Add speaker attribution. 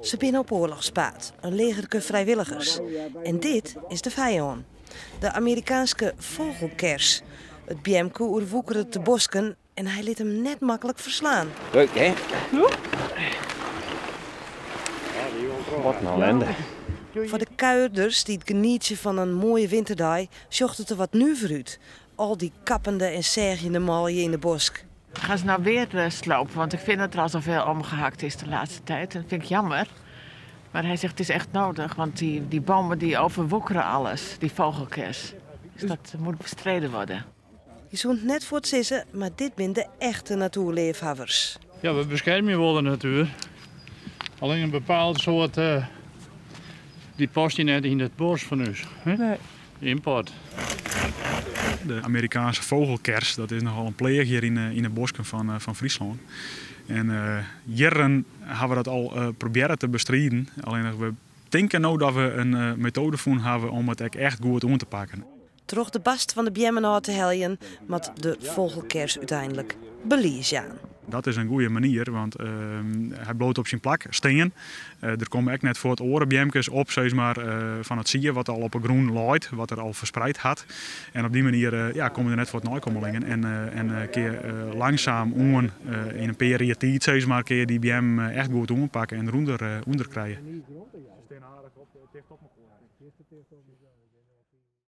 Speaker 1: Ze binnen op oorlogspaad, een legerke vrijwilligers. En dit is de vijand. De Amerikaanse vogelkers. Het BMK oerwoekerde de bosken en hij liet hem net makkelijk verslaan.
Speaker 2: Leuk, hè? Wat een ellende.
Speaker 1: Voor de kuierders die het genieten van een mooie winterdag, zocht het er wat nu vooruit. Al die kappende en zergende malje in de bosk.
Speaker 3: Gaan ze nou weer slopen? Want ik vind dat er al zoveel omgehakt is de laatste tijd. Dat vind ik jammer. Maar hij zegt het is echt nodig, want die bomen die overwoekeren alles, die vogelkers. Dus dat moet bestreden worden.
Speaker 1: Je zoent net voor het zissen, maar dit zijn de echte natuurleefhavers.
Speaker 4: Ja, we beschermen wel de natuur. Alleen een bepaald soort, die past je net in het bos van ons. Hè?
Speaker 3: Nee.
Speaker 4: Import.
Speaker 5: De Amerikaanse vogelkers, dat is nogal een pleeg hier in de bosken van Friesland. En jaren hebben we dat al proberen te bestrijden. Alleen we denken nou dat we een methode vonden hebben om het echt goed aan te pakken.
Speaker 1: Terug de bast van de BMNA te heljen, met de vogelkers uiteindelijk belies aan.
Speaker 5: Dat is een goede manier, want hij bloot op zijn plak steen. Er komen echt net voor het oren bjemkes op, zeg maar, van het zie wat al op een groen looit, wat er al verspreid had. En op die manier komen er net voor het nakomelingen. En keer langzaam in een periode tijd, zeg maar, keer die bjem echt goed aanpakken en eronder krijgen.